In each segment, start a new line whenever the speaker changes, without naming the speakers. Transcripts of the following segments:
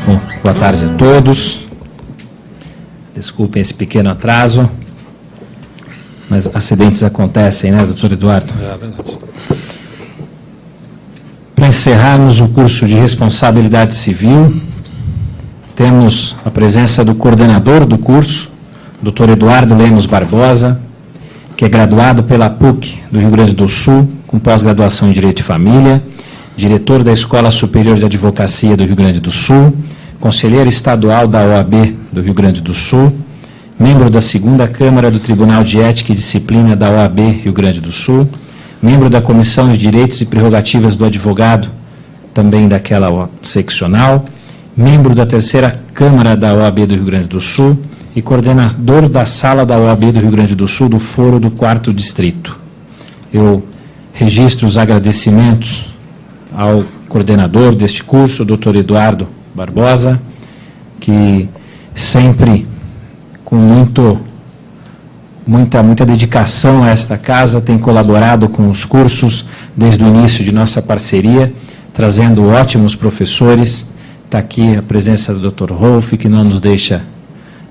Bom, boa tarde a todos. Desculpem esse pequeno atraso, mas acidentes acontecem, né, doutor Eduardo?
É verdade.
Para encerrarmos o curso de Responsabilidade Civil, temos a presença do coordenador do curso, doutor Eduardo Lemos Barbosa, que é graduado pela PUC do Rio Grande do Sul, com pós-graduação em Direito de Família, diretor da Escola Superior de Advocacia do Rio Grande do Sul, conselheiro estadual da OAB do Rio Grande do Sul, membro da 2ª Câmara do Tribunal de Ética e Disciplina da OAB Rio Grande do Sul, membro da Comissão de Direitos e Prerrogativas do Advogado, também daquela seccional, membro da 3ª Câmara da OAB do Rio Grande do Sul e coordenador da Sala da OAB do Rio Grande do Sul do Foro do 4º Distrito. Eu registro os agradecimentos ao coordenador deste curso, o doutor Eduardo Barbosa, que sempre com muita dedicação a esta casa tem colaborado com os cursos desde o início de nossa parceria, trazendo ótimos professores. Está aqui a presença do Dr. Rolf, que não nos deixa,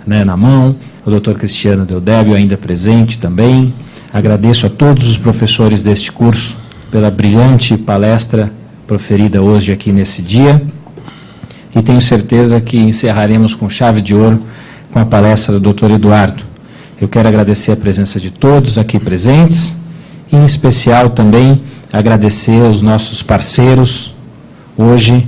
né, na mão, o Dr. Cristiano Deodébio ainda presente também. Agradeço a todos os professores deste curso pela brilhante palestra proferida hoje aqui nesse dia. E tenho certeza que encerraremos com chave de ouro com a palestra do Dr. Eduardo. Eu quero agradecer a presença de todos aqui presentes, e em especial também agradecer aos nossos parceiros. Hoje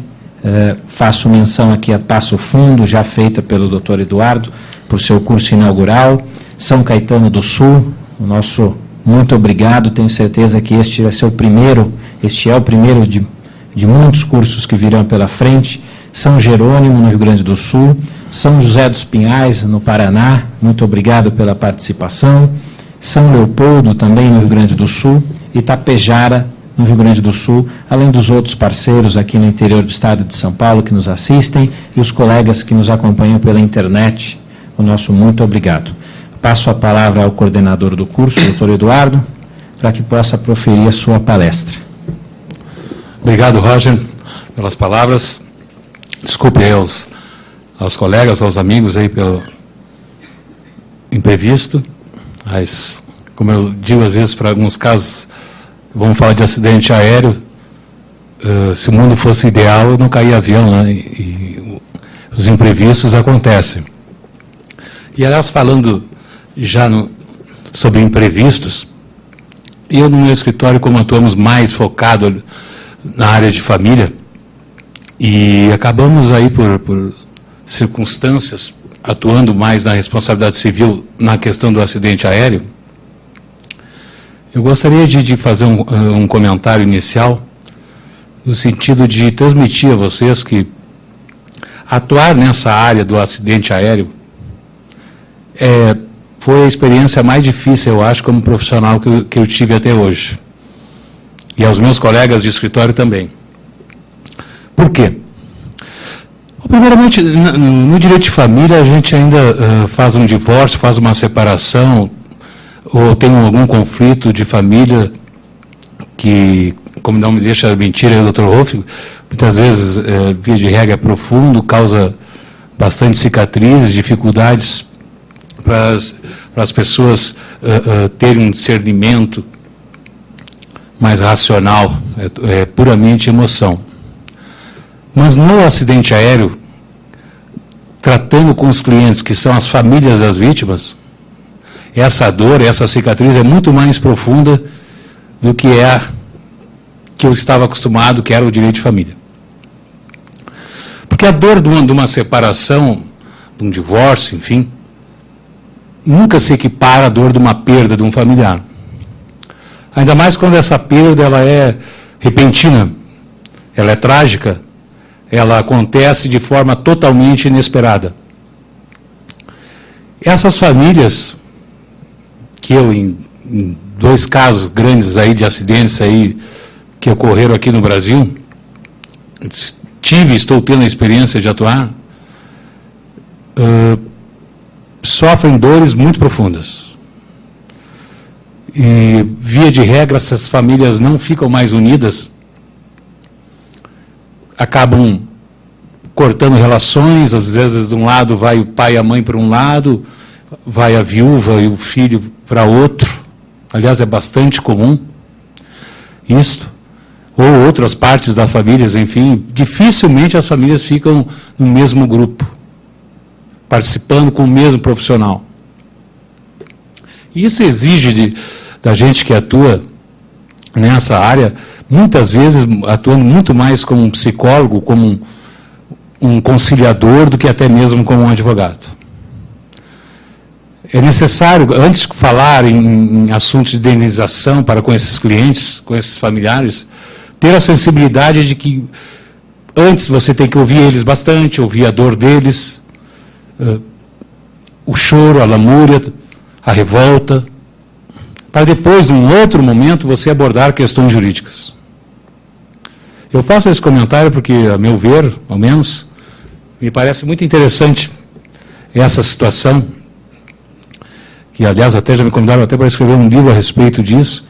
faço menção aqui a Passo Fundo, já feita pelo Dr. Eduardo, por seu curso inaugural, São Caetano do Sul, o nosso muito obrigado, tenho certeza que este vai ser o primeiro de muitos cursos que virão pela frente. São Jerônimo, no Rio Grande do Sul, São José dos Pinhais, no Paraná, muito obrigado pela participação, São Leopoldo, também no Rio Grande do Sul, Itapejara, no Rio Grande do Sul, além dos outros parceiros aqui no interior do estado de São Paulo que nos assistem e os colegas que nos acompanham pela internet, o nosso muito obrigado. Passo a palavra ao coordenador do curso, doutor Eduardo, para que possa proferir a sua palestra.
Obrigado, Roger, pelas palavras. Desculpe aí aos colegas, aos amigos aí pelo imprevisto, mas, como eu digo às vezes para alguns casos, vamos falar de acidente aéreo, se o mundo fosse ideal, não caía avião, né? E os imprevistos acontecem. E, aliás, falando já sobre imprevistos, eu no meu escritório, como atuamos mais focado na área de família, e acabamos aí por circunstâncias, atuando mais na responsabilidade civil na questão do acidente aéreo, eu gostaria de fazer um comentário inicial, no sentido de transmitir a vocês que atuar nessa área do acidente aéreo foi a experiência mais difícil, eu acho, como profissional que eu tive até hoje. E aos meus colegas de escritório também. Por quê? Primeiramente, no direito de família, a gente ainda faz um divórcio, faz uma separação, ou tem algum conflito de família que, como não me deixa mentir aí o Dr. Rolf, muitas vezes, via de regra, é profundo, causa bastante cicatrizes, dificuldades para as pessoas terem um discernimento mais racional, é puramente emoção. Mas no acidente aéreo, tratando com os clientes que são as famílias das vítimas, essa dor, essa cicatriz é muito mais profunda do que que eu estava acostumado, que era o direito de família. Porque a dor de uma separação, de um divórcio, enfim, nunca se equipara à dor de uma perda de um familiar. Ainda mais quando essa perda ela é repentina, ela é trágica, ela acontece de forma totalmente inesperada. Essas famílias, que eu, em 2 casos grandes aí de acidentes aí, que ocorreram aqui no Brasil, estou tendo a experiência de atuar, sofrem dores muito profundas. E, via de regra, essas famílias não ficam mais unidas, acabam cortando relações, às vezes de um lado vai o pai e a mãe para um lado, vai a viúva e o filho para outro. Aliás, é bastante comum isto. Ou outras partes das famílias, enfim, dificilmente as famílias ficam no mesmo grupo, participando com o mesmo profissional. Isso exige da gente que atua nessa área, muitas vezes atuando muito mais como um psicólogo, como um conciliador, do que até mesmo como um advogado. É necessário, antes de falar em assuntos de indenização para com esses clientes, com esses familiares, ter a sensibilidade de que antes você tem que ouvir eles bastante, ouvir a dor deles, o choro, a lamúria, a revolta, para depois, num outro momento, você abordar questões jurídicas. Eu faço esse comentário porque, a meu ver, ao menos, me parece muito interessante essa situação, que, aliás, até já me convidaram até para escrever um livro a respeito disso,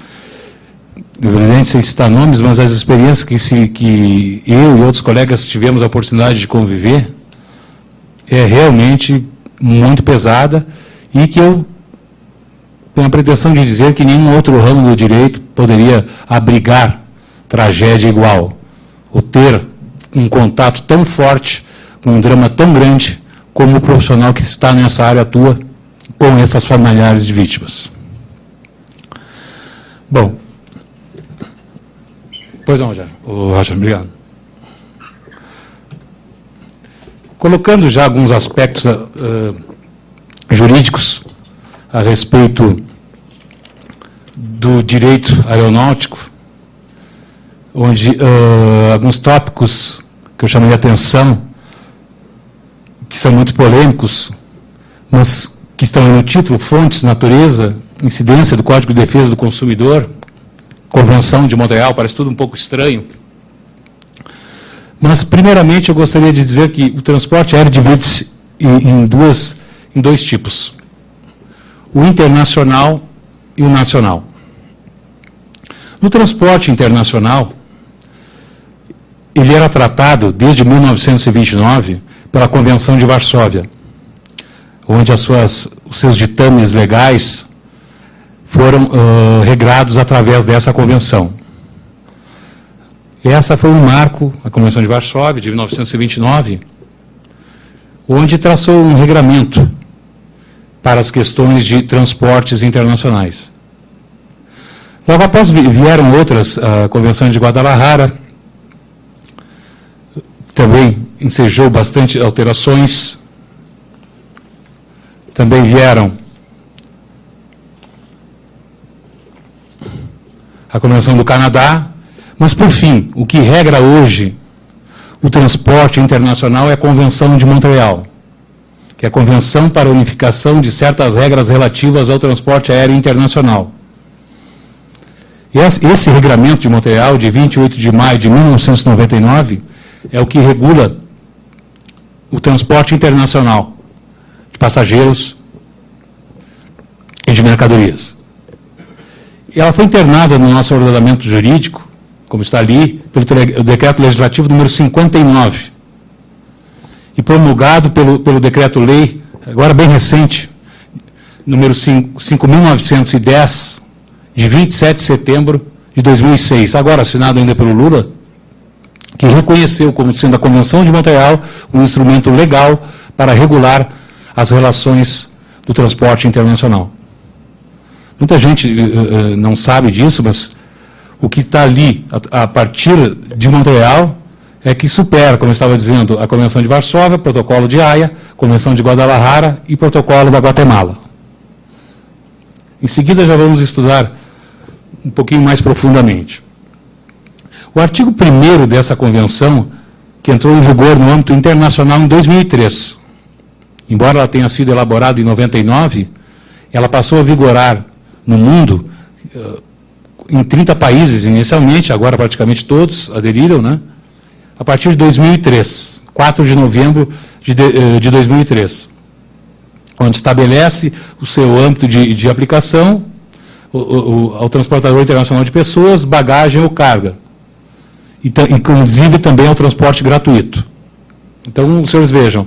evidente, sem citar nomes, mas as experiências que eu e outros colegas tivemos a oportunidade de conviver é realmente muito pesada e que eu tenho a pretensão de dizer que nenhum outro ramo do direito poderia abrigar tragédia igual, ou ter um contato tão forte, com um drama tão grande, como o profissional que está nessa área atua com essas familiares de vítimas. Bom, pois não, já. Rocha, obrigado. Colocando já alguns aspectos jurídicos a respeito do direito aeronáutico, onde alguns tópicos que eu chamaria atenção, que são muito polêmicos, mas que estão no título: fontes, natureza, incidência do Código de Defesa do Consumidor, Convenção de Montreal, parece tudo um pouco estranho. Mas, primeiramente, eu gostaria de dizer que o transporte aéreo divide-se em dois tipos: o internacional e o nacional. No transporte internacional, ele era tratado desde 1929 pela Convenção de Varsóvia, onde os seus ditames legais foram regrados através dessa convenção. Essa foi um marco, a Convenção de Varsóvia, de 1929, onde traçou um regramento para as questões de transportes internacionais. Logo após vieram outras, a Convenção de Guadalajara, também ensejou bastante alterações. Também vieram a Convenção do Canadá, mas, por fim, o que regra hoje o transporte internacional é a Convenção de Montreal, que é a Convenção para a Unificação de certas regras relativas ao transporte aéreo internacional. E esse regramento de Montreal, de 28 de maio de 1999, é o que regula o transporte internacional de passageiros e de mercadorias. E ela foi internada no nosso ordenamento jurídico, como está ali, pelo Decreto Legislativo número 59, e promulgado pelo Decreto-Lei, agora bem recente, número 5.910, de 27 de setembro de 2006, agora assinado ainda pelo Lula, que reconheceu como sendo a Convenção de Montreal um instrumento legal para regular as relações do transporte internacional. Muita gente não sabe disso, mas o que está ali, a partir de Montreal, é que supera, como eu estava dizendo, a Convenção de Varsóvia, Protocolo de Haia, Convenção de Guadalajara e Protocolo da Guatemala. Em seguida, já vamos estudar um pouquinho mais profundamente. O artigo 1º dessa convenção, que entrou em vigor no âmbito internacional em 2003, embora ela tenha sido elaborada em 99, ela passou a vigorar no mundo em 30 países inicialmente, agora praticamente todos aderiram, né? A partir de 2003, 4 de novembro de 2003, onde estabelece o seu âmbito de aplicação ao transportador internacional de pessoas, bagagem ou carga, inclusive também ao transporte gratuito. Então, os senhores vejam,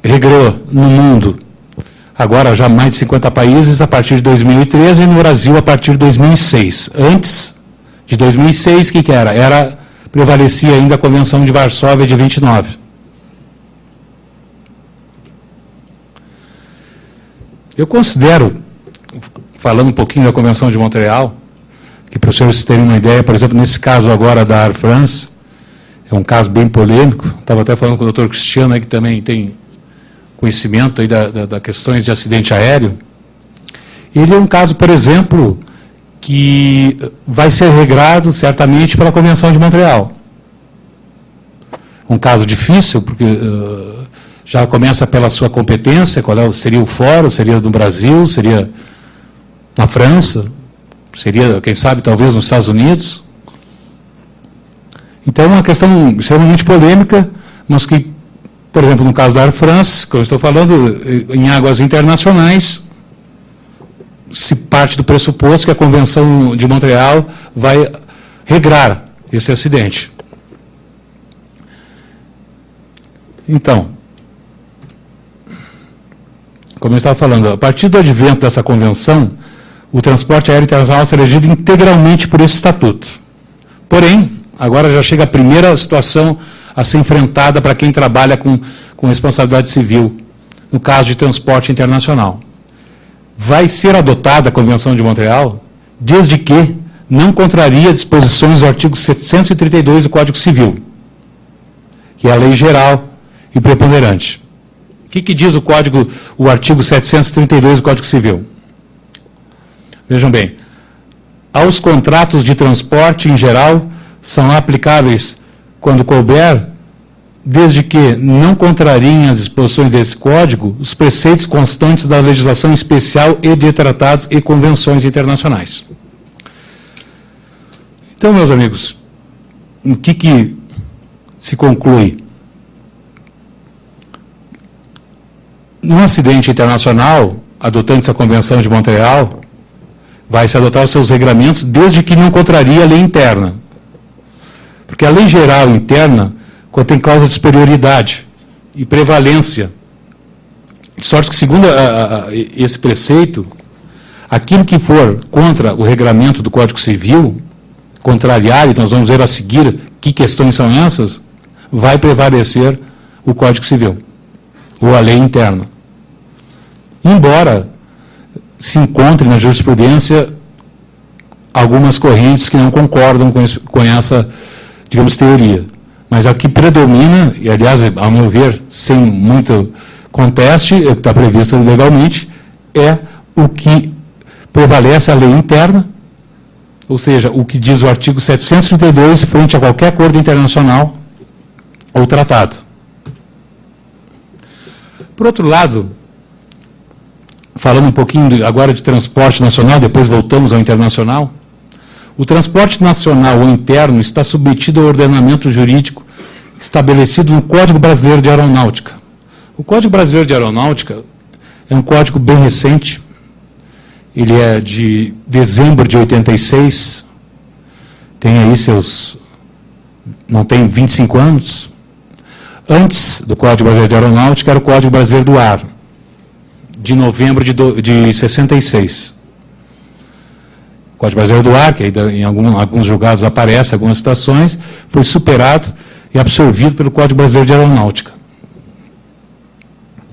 regrou no mundo, agora já mais de 50 países a partir de 2013 e no Brasil a partir de 2006. Antes de 2006, o que era? Prevalecia ainda a Convenção de Varsóvia de 29. Eu considero, falando um pouquinho da Convenção de Montreal, que para os senhores terem uma ideia, por exemplo, nesse caso agora da Air France, é um caso bem polêmico, estava até falando com o doutor Cristiano, aí, que também tem conhecimento aí da questões de acidente aéreo. Ele é um caso, por exemplo, que vai ser regrado certamente pela Convenção de Montreal. Um caso difícil, porque já começa pela sua competência, seria o fórum, seria no Brasil, seria na França, seria, quem sabe, talvez nos Estados Unidos. Então, é uma questão extremamente polêmica, mas que, por exemplo, no caso da Air France, que eu estou falando, em águas internacionais, se parte do pressuposto que a Convenção de Montreal vai regrar esse acidente. Então, como eu estava falando, a partir do advento dessa convenção, o transporte aéreo internacional será regido integralmente por esse estatuto. Porém, agora já chega a primeira situação a ser enfrentada para quem trabalha com responsabilidade civil, no caso de transporte internacional. Vai ser adotada a Convenção de Montreal, desde que não contraria as disposições do artigo 732 do Código Civil, que é a lei geral e preponderante. O que diz o artigo 732 do Código Civil? Vejam bem, aos contratos de transporte, em geral, são aplicáveis, quando couber, desde que não contrariem as disposições desse Código, os preceitos constantes da legislação especial e de tratados e convenções internacionais. Então, meus amigos, o que se conclui? Num acidente internacional, adotando essa Convenção de Montreal, vai se adotar os seus regramentos, desde que não contraria a lei interna. Porque a lei geral interna contém cláusula de superioridade e prevalência. De sorte que, segundo esse preceito, aquilo que for contra o regramento do Código Civil, contrariar, e nós vamos ver a seguir que questões são essas, vai prevalecer o Código Civil, ou a lei interna. Embora se encontre na jurisprudência algumas correntes que não concordam com essa, digamos, teoria. Mas a que predomina, e aliás, ao meu ver, sem muito conteste, o que está previsto legalmente, é o que prevalece a lei interna, ou seja, o que diz o artigo 732 frente a qualquer acordo internacional ou tratado. Por outro lado, falando um pouquinho agora de transporte nacional, depois voltamos ao internacional, o transporte nacional ou interno está submetido ao ordenamento jurídico estabelecido no Código Brasileiro de Aeronáutica. O Código Brasileiro de Aeronáutica é um código bem recente, ele é de dezembro de 86, tem aí não tem 25 anos. Antes do Código Brasileiro de Aeronáutica era o Código Brasileiro do Ar, de novembro de 66. O Código Brasileiro do Ar, que ainda em alguns julgados aparece, algumas citações, foi superado e absorvido pelo Código Brasileiro de Aeronáutica.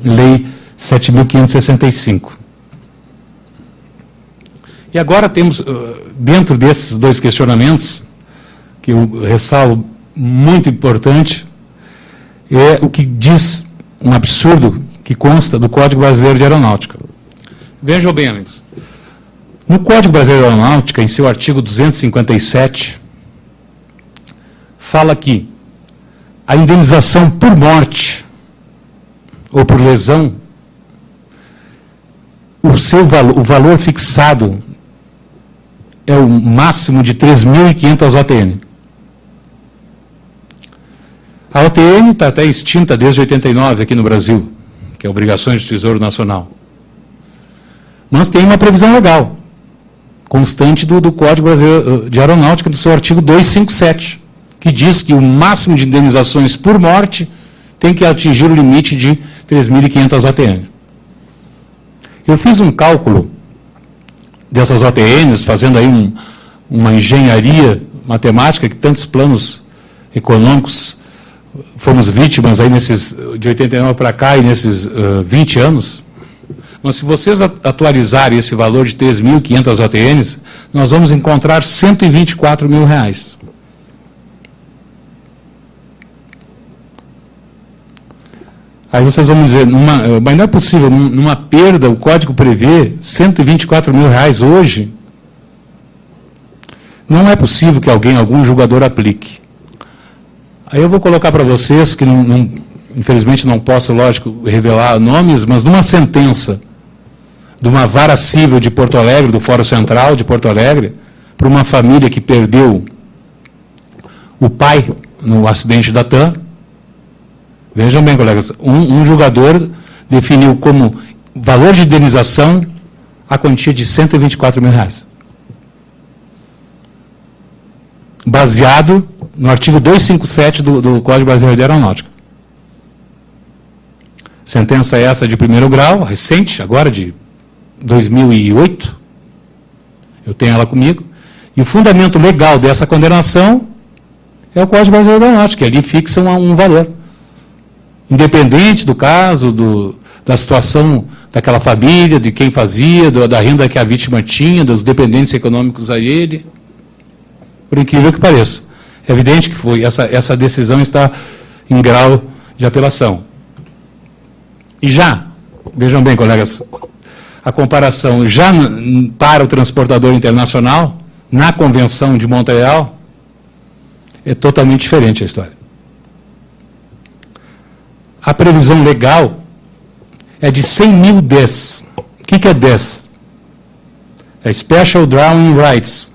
Lei 7.565. E agora temos, dentro desses dois questionamentos, que eu ressalvo muito importante, é o que diz um absurdo que consta do Código Brasileiro de Aeronáutica. Vejam bem, amigos. No Código Brasileiro de Aeronáutica, em seu artigo 257, fala que a indenização por morte ou por lesão, o valor fixado é o máximo de 3.500 OTN. A OTN está até extinta desde 89 aqui no Brasil, que é Obrigações de Tesouro Nacional. Mas tem uma previsão legal, constante do Código Brasileiro de Aeronáutica, do seu artigo 257, que diz que o máximo de indenizações por morte tem que atingir o limite de 3.500 OTN. Eu fiz um cálculo dessas OTNs, fazendo aí uma engenharia matemática, que tantos planos econômicos fomos vítimas aí de 89 para cá e nesses 20 anos. Mas se vocês atualizarem esse valor de 3.500 OTNs, nós vamos encontrar R$ 124 mil. Aí vocês vão dizer, mas não é possível, numa perda, o código prevê R$ 124 mil hoje. Não é possível que algum julgador aplique. Aí eu vou colocar para vocês, que infelizmente não posso, lógico, revelar nomes, mas numa sentença de uma vara civil de Porto Alegre, do Fórum Central de Porto Alegre, para uma família que perdeu o pai no acidente da TAM. Vejam bem, colegas, um julgador definiu como valor de indenização a quantia de R$ 124 mil. Baseado no artigo 257 do Código Brasileiro de Aeronáutica. Sentença essa de primeiro grau, recente, agora de 2008. Eu tenho ela comigo. E o fundamento legal dessa condenação é o Código Brasileiro de Aeronáutica, que ali fixa um valor. Independente do caso, da situação daquela família, de quem fazia, da renda que a vítima tinha, dos dependentes econômicos a ele. Por incrível que pareça. É evidente que essa decisão está em grau de apelação. E já, vejam bem, colegas, a comparação já para o transportador internacional, na Convenção de Montreal, é totalmente diferente a história. A previsão legal é de 100 mil DES. O que é DES? É Special Drawing Rights.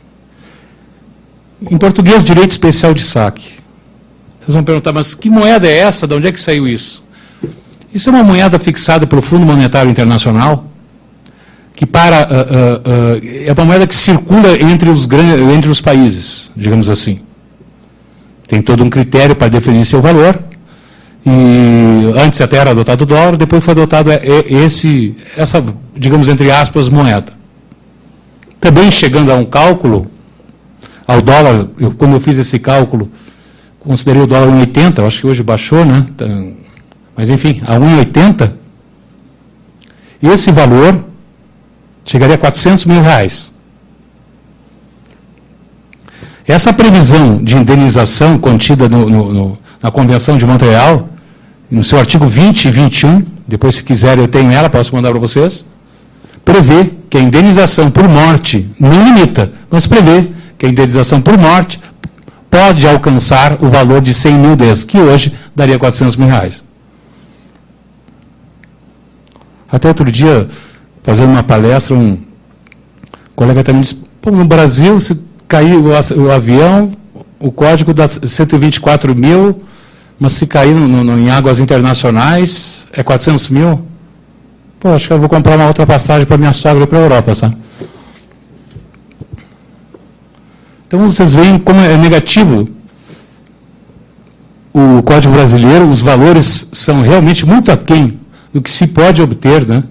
Em português, direito especial de saque. Vocês vão perguntar, mas que moeda é essa? De onde é que saiu isso? Isso é uma moeda fixada pelo Fundo Monetário Internacional, que é uma moeda que circula entre os países, digamos assim. Tem todo um critério para definir seu valor, e antes até era adotado o dólar, depois foi adotado essa, digamos, entre aspas, moeda. Também chegando a um cálculo, ao dólar, quando eu fiz esse cálculo, considerei o dólar 1,80, acho que hoje baixou, né? Mas enfim, a 1,80, esse valor chegaria a 400 mil. Essa previsão de indenização contida na Convenção de Montreal, no seu artigo 20 e 21, depois se quiserem eu tenho ela, posso mandar para vocês, prevê que a indenização por morte, não limita, mas prevê que a indenização por morte pode alcançar o valor de 100 mil DES, que hoje daria 400 mil. Até outro dia, fazendo uma palestra, um colega também disse, pô, no Brasil, se cair o avião, o código dá 124 mil, mas se cair em águas internacionais, é 400 mil. Pô, acho que eu vou comprar uma outra passagem para minha sogra para a Europa, sabe? Então, vocês veem como é negativo o Código Brasileiro, os valores são realmente muito aquém do que se pode obter, né,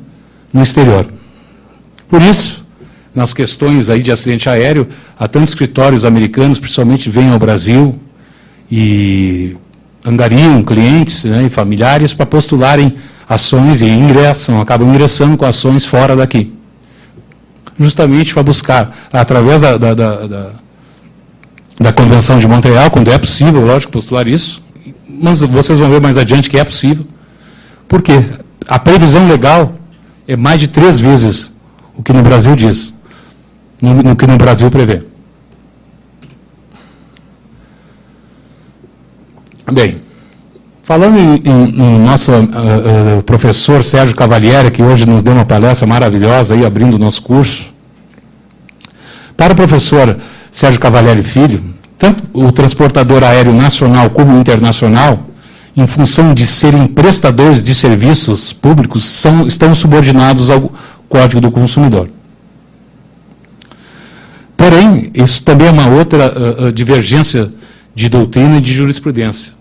no exterior. Por isso, nas questões aí de acidente aéreo, há tantos escritórios americanos, principalmente, vêm ao Brasil e angariam clientes, né, e familiares para postularem ações e acabam ingressando com ações fora daqui. Justamente para buscar, através da Convenção de Montreal, quando é possível, lógico, postular isso, mas vocês vão ver mais adiante que é possível. Por quê? A previsão legal é mais de 3 vezes o que no Brasil diz, no que no Brasil prevê. Bem, falando em nosso professor Sérgio Cavalieri, que hoje nos deu uma palestra maravilhosa, aí, abrindo o nosso curso, para o professor Sérgio Cavalieri Filho, tanto o transportador aéreo nacional como internacional, em função de serem prestadores de serviços públicos, estão subordinados ao Código do Consumidor. Porém, isso também é uma outra divergência de doutrina e de jurisprudência.